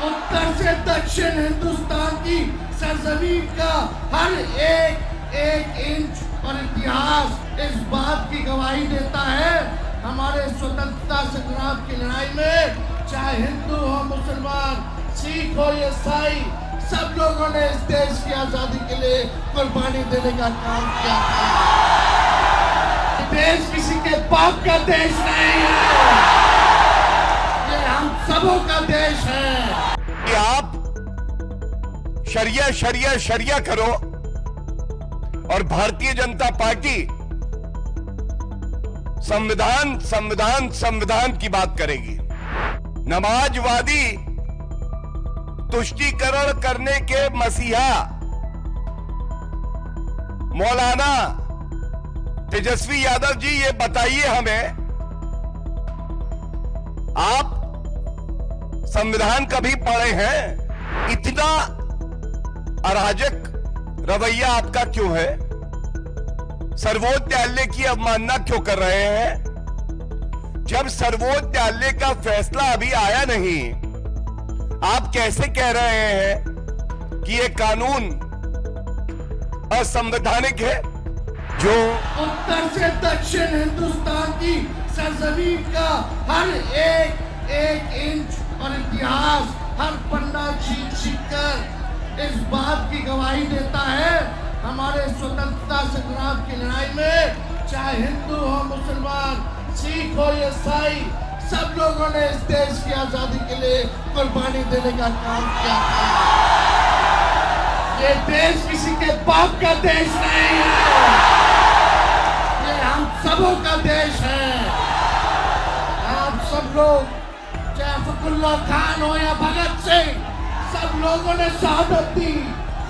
उत्तर से दक्षिण हिंदुस्तान की सरजमीन का हर एक इंच और इतिहास इस बात की गवाही देता है। हमारे स्वतंत्रता संग्राम की लड़ाई में चाहे हिंदू हो, मुसलमान, सिख हो, ईसाई, सब लोगों ने इस देश की आजादी के लिए कुर्बानी देने का काम किया था। देश किसी के बाप का देश नहीं है, ये हम सबों का देश है। कि आप शरिया शरिया शरिया करो और भारतीय जनता पार्टी संविधान संविधान संविधान की बात करेगी। नमाजवादी तुष्टीकरण करने के मसीहा मौलाना तेजस्वी यादव जी, ये बताइए हमें, आप संविधान कभी पढ़े हैं? इतना अराजक रवैया आपका क्यों है? सर्वोच्च न्यायालय की अवमानना क्यों कर रहे हैं? जब सर्वोच्च न्यायालय का फैसला अभी आया नहीं, आप कैसे कह रहे हैं कि ये कानून असंवैधानिक है? जो उत्तर से दक्षिण हिंदुस्तान की सरजमीन का हर एक इंच और इतिहास, हर पन्ना छीन कर इस बात की गवाही देता है। हमारे स्वतंत्रता संग्राम की लड़ाई में चाहे हिंदू हो, मुसलमान, सिख हो, ईसाई, सब लोगों ने इस देश की आजादी के लिए कुर्बानी देने का काम किया था। ये देश किसी के बाप का देश नहीं है, ये हम सबों का देश है। आप सब लोग, चाहे फखरुल्लाह खान हो या भगत सिंह, सब लोगों ने शहादत दी,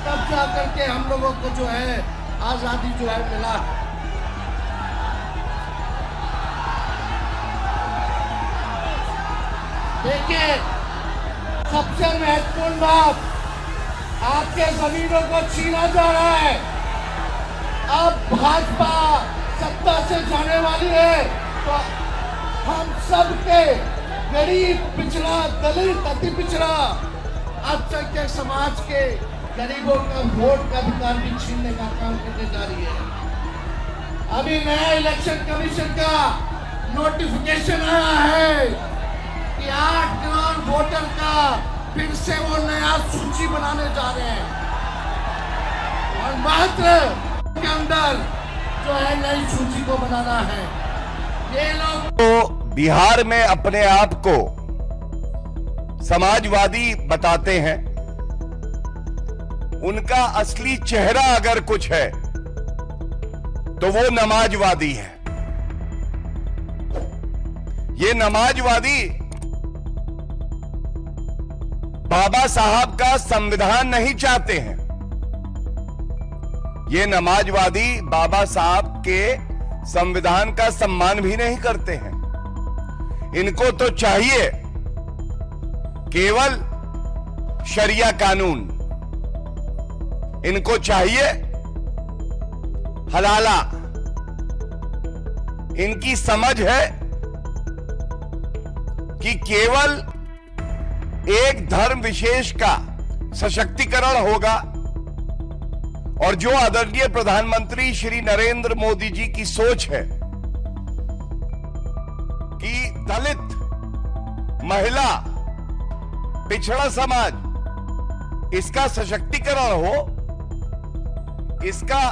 तब जा करके हम लोगों को जो है आजादी जो है मिला। देखिए, सबसे महत्वपूर्ण बात, आपके जमीनों को छीना जा रहा है। अब भाजपा सत्ता से जाने वाली है तो हम सब के गरीब, पिछड़ा, दलित, अति पिछड़ा, अल्पसंख्यक समाज के गरीबों का वोट का अधिकार भी छीनने का काम करने जा रही है। अभी नया इलेक्शन कमीशन का नोटिफिकेशन आया है कि 8 करोड़ वोटर का फिर से वो नया सूची बनाने जा रहे हैं और मात्र के अंदर जो है नई सूची को बनाना है। ये लोग तो बिहार में अपने आप को समाजवादी बताते हैं, उनका असली चेहरा अगर कुछ है तो वो नमाजवादी है। ये नमाजवादी बाबा साहब का संविधान नहीं चाहते हैं। ये नमाजवादी बाबा साहब के संविधान का सम्मान भी नहीं करते हैं। इनको तो चाहिए केवल शरिया कानून, इनको चाहिए हलाला। इनकी समझ है कि केवल एक धर्म विशेष का सशक्तिकरण होगा और जो आदरणीय प्रधानमंत्री श्री नरेंद्र मोदी जी की सोच है कि दलित, महिला, पिछड़ा समाज, इसका सशक्तिकरण हो, इसका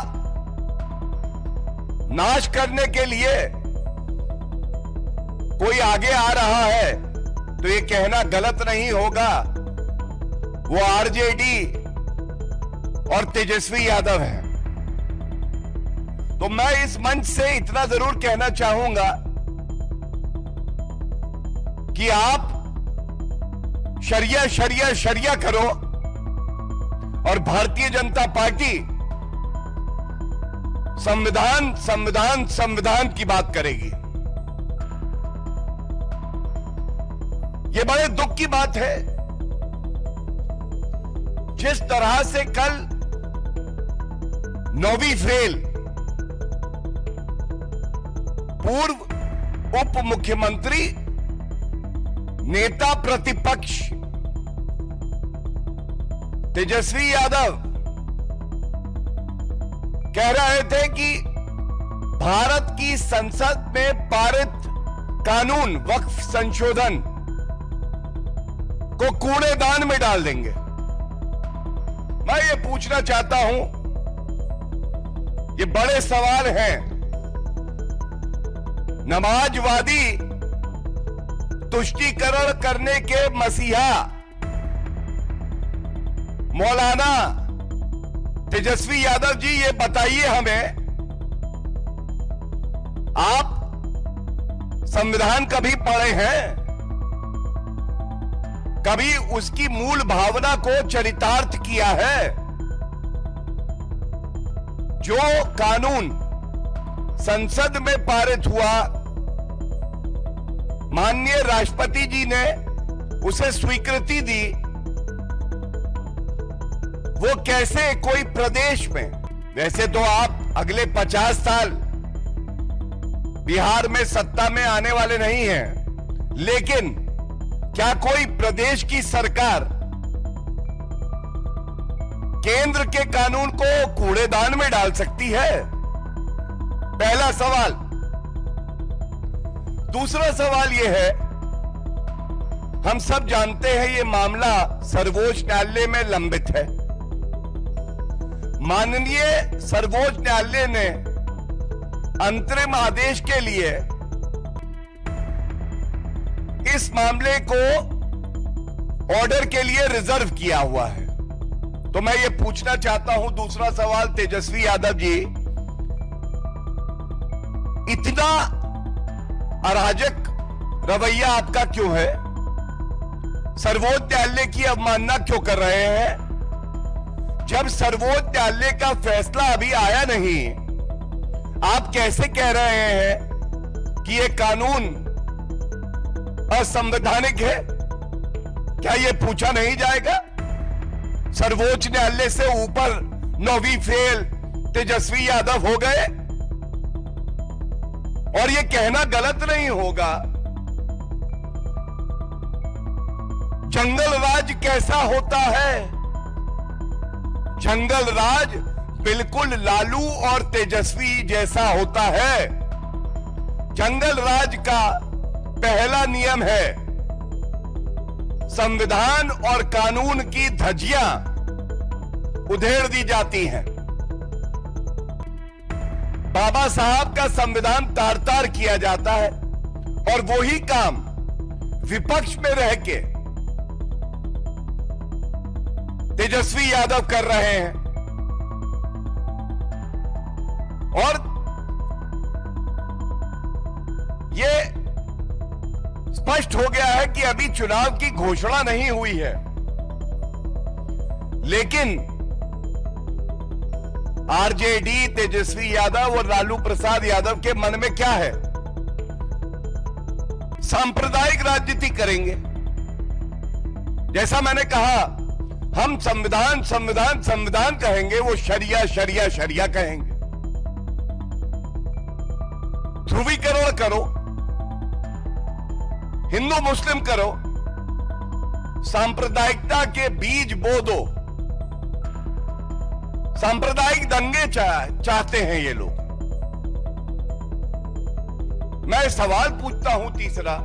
नाश करने के लिए कोई आगे आ रहा है तो ये कहना गलत नहीं होगा वो आरजेडी और तेजस्वी यादव है। तो मैं इस मंच से इतना जरूर कहना चाहूंगा कि आप शरिया शरिया शरिया करो और भारतीय जनता पार्टी संविधान संविधान संविधान की बात करेगी। यह बड़े दुख की बात है, जिस तरह से कल 9वीं फेल पूर्व उप मुख्यमंत्री, नेता प्रतिपक्ष तेजस्वी यादव कह रहे थे कि भारत की संसद में पारित कानून वक्फ संशोधन को कूड़ेदान में डाल देंगे। मैं ये पूछना चाहता हूं, ये बड़े सवाल हैं। नमाजवादी तुष्टीकरण करने के मसीहा मौलाना तेजस्वी यादव जी, ये बताइए हमें, आप संविधान कभी पढ़े हैं? कभी उसकी मूल भावना को चरितार्थ किया है? जो कानून संसद में पारित हुआ, माननीय राष्ट्रपति जी ने उसे स्वीकृति दी, वो कैसे कोई प्रदेश में, वैसे तो आप अगले 50 साल बिहार में सत्ता में आने वाले नहीं हैं, लेकिन क्या कोई प्रदेश की सरकार केंद्र के कानून को कूड़ेदान में डाल सकती है? पहला सवाल। दूसरा सवाल यह है, हम सब जानते हैं ये मामला सर्वोच्च न्यायालय में लंबित है। माननीय सर्वोच्च न्यायालय ने अंतरिम आदेश के लिए इस मामले को ऑर्डर के लिए रिजर्व किया हुआ है। तो मैं ये पूछना चाहता हूं, दूसरा सवाल, तेजस्वी यादव जी, इतना अराजक रवैया आपका क्यों है? सर्वोच्च न्यायालय की अवमानना क्यों कर रहे हैं? जब सर्वोच्च न्यायालय का फैसला अभी आया नहीं, आप कैसे कह रहे हैं कि यह कानून असंवैधानिक है? क्या यह पूछा नहीं जाएगा? सर्वोच्च न्यायालय से ऊपर 9वीं फेल तेजस्वी यादव हो गए, और यह कहना गलत नहीं होगा। जंगल राज कैसा होता है? जंगल राज बिल्कुल लालू और तेजस्वी जैसा होता है। जंगल राज का पहला नियम है, संविधान और कानून की धज्जियां उधेड़ दी जाती हैं। बाबा साहब का संविधान तार तार किया जाता है, और वही काम विपक्ष में रह के तेजस्वी यादव कर रहे हैं। और यह स्पष्ट हो गया है कि अभी चुनाव की घोषणा नहीं हुई है, लेकिन आरजेडी, तेजस्वी यादव और लालू प्रसाद यादव के मन में क्या है? सांप्रदायिक राजनीति करेंगे। जैसा मैंने कहा, हम संविधान संविधान संविधान कहेंगे, वो शरिया शरिया शरिया कहेंगे। ध्रुवीकरण करो, हिंदू मुस्लिम करो, सांप्रदायिकता के बीज बो दो। सांप्रदायिक दंगे चाहते हैं ये लोग। मैं सवाल पूछता हूं तीसरा,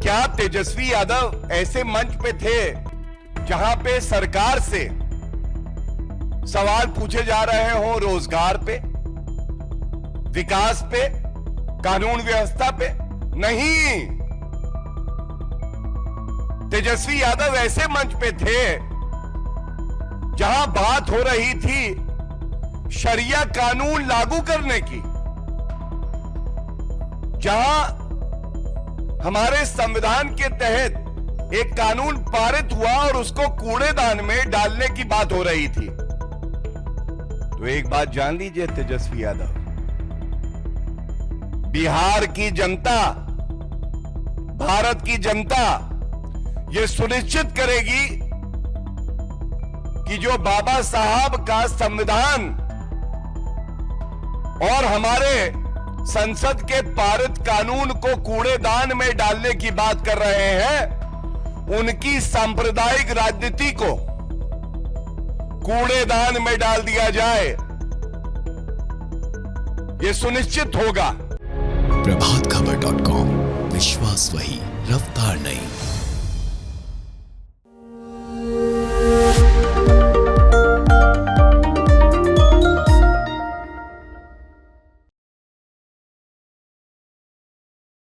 क्या तेजस्वी यादव ऐसे मंच पे थे जहां पे सरकार से सवाल पूछे जा रहे हो, रोजगार पे, विकास पे, कानून व्यवस्था पे? नहीं, तेजस्वी यादव ऐसे मंच पे थे जहां बात हो रही थी शरिया कानून लागू करने की, जहां हमारे संविधान के तहत एक कानून पारित हुआ और उसको कूड़ेदान में डालने की बात हो रही थी। तो एक बात जान लीजिए तेजस्वी यादव, बिहार की जनता, भारत की जनता यह सुनिश्चित करेगी कि जो बाबा साहब का संविधान और हमारे संसद के पारित कानून को कूड़ेदान में डालने की बात कर रहे हैं, उनकी सांप्रदायिक राजनीति को कूड़ेदान में डाल दिया जाए, यह सुनिश्चित होगा। प्रभातखबर.com, विश्वास वही, रफ्तार नहीं।